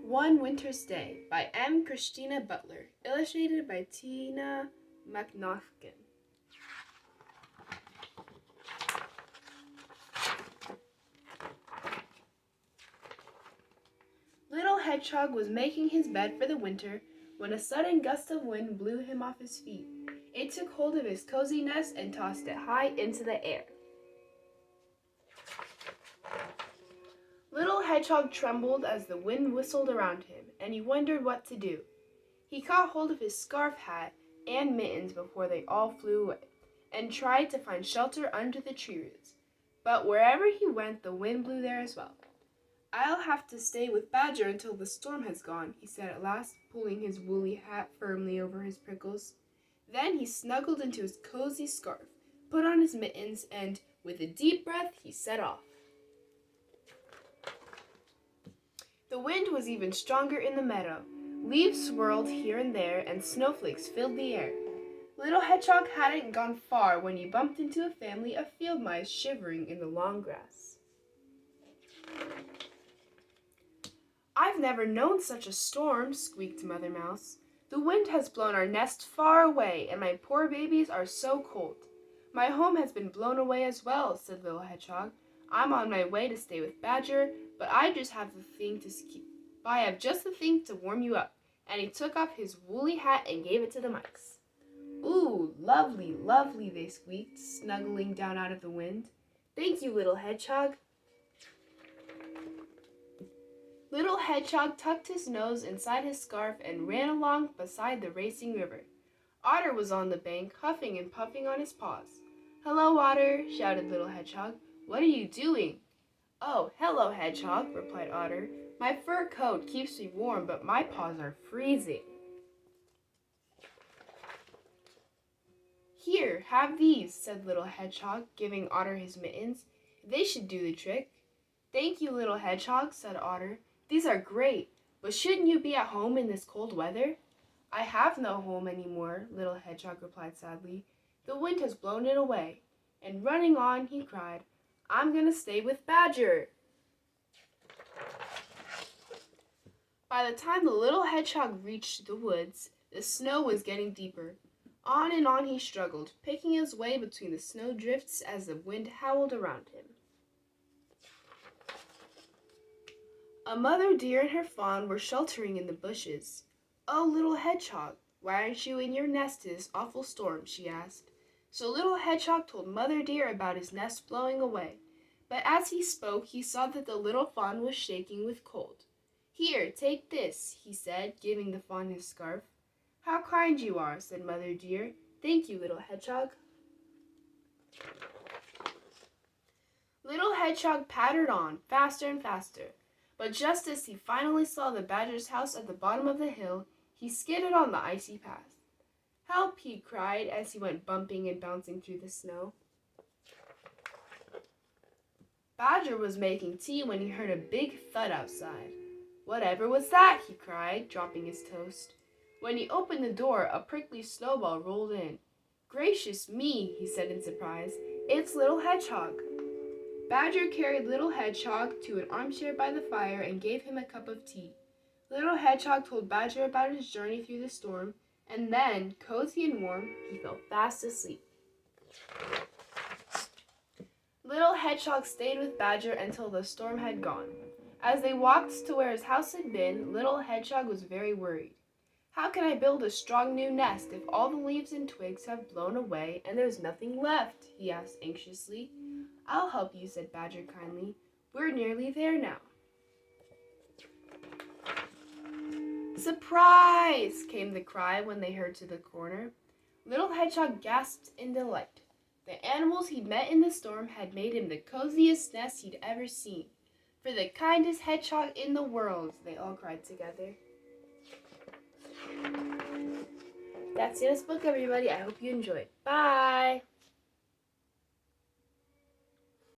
One Winter's Day by Christina Butler, illustrated by Macnaughton. Little Hedgehog was making his bed for the winter when a sudden gust of wind blew him off his feet. It took hold of his cozy nest and tossed it high into the air. Little Hedgehog trembled as the wind whistled around him, and he wondered what to do. He caught hold of his scarf hat and mittens before they all flew away, and tried to find shelter under the tree roots. But wherever he went, the wind blew there as well. "I'll have to stay with Badger until the storm has gone," he said at last, pulling his woolly hat firmly over his prickles. Then he snuggled into his cozy scarf, put on his mittens, and, with a deep breath, he set off. The wind was even stronger in the meadow. Leaves swirled here and there, and snowflakes filled the air. Little Hedgehog hadn't gone far when he bumped into a family of field mice shivering in the long grass. "I've never known such a storm," squeaked Mother Mouse. "The wind has blown our nest far away, and my poor babies are so cold." "My home has been blown away as well," said Little Hedgehog. "I'm on my way to stay with Badger, but I have just the thing to warm you up." And he took off his woolly hat and gave it to the mice. "Ooh, lovely, lovely," they squeaked, snuggling down out of the wind. "Thank you, Little Hedgehog." Little Hedgehog tucked his nose inside his scarf and ran along beside the racing river. Otter was on the bank, huffing and puffing on his paws. "Hello, Otter," shouted Little Hedgehog. "What are you doing?" "Oh, hello, Hedgehog," replied Otter. "My fur coat keeps me warm, but my paws are freezing." "Here, have these," said Little Hedgehog, giving Otter his mittens. "They should do the trick." "Thank you, Little Hedgehog," said Otter. "These are great, but shouldn't you be at home in this cold weather?" "I have no home anymore," Little Hedgehog replied sadly. "The wind has blown it away." And running on, he cried, "I'm going to stay with Badger." By the time the little hedgehog reached the woods, the snow was getting deeper. On and on he struggled, picking his way between the snow drifts as the wind howled around him. A mother deer and her fawn were sheltering in the bushes. "Oh, Little Hedgehog, why aren't you in your nest in this awful storm?" she asked. So Little Hedgehog told Mother Deer about his nest blowing away. But as he spoke, he saw that the little fawn was shaking with cold. "Here, take this," he said, giving the fawn his scarf. "How kind you are," said Mother Deer. "Thank you, Little Hedgehog." Little Hedgehog pattered on, faster and faster. But just as he finally saw the badger's house at the bottom of the hill, he skidded on the icy path. "Help!" he cried as he went bumping and bouncing through the snow. Badger was making tea when he heard a big thud outside. "Whatever was that?" he cried, dropping his toast. When he opened the door, a prickly snowball rolled in. "Gracious me," he said in surprise, "it's Little Hedgehog." Badger carried Little Hedgehog to an armchair by the fire and gave him a cup of tea. Little Hedgehog told Badger about his journey through the storm, and then, cozy and warm, he fell fast asleep. Little Hedgehog stayed with Badger until the storm had gone. As they walked to where his house had been, Little Hedgehog was very worried. "How can I build a strong new nest if all the leaves and twigs have blown away and there's nothing left?" he asked anxiously. "I'll help you," said Badger kindly. "We're nearly there now." "Surprise!" came the cry when they heard to the corner. Little Hedgehog gasped in delight. The animals he'd met in the storm had made him the coziest nest he'd ever seen. "For the kindest hedgehog in the world," they all cried together. That's this book, everybody. I hope you enjoyed. Bye!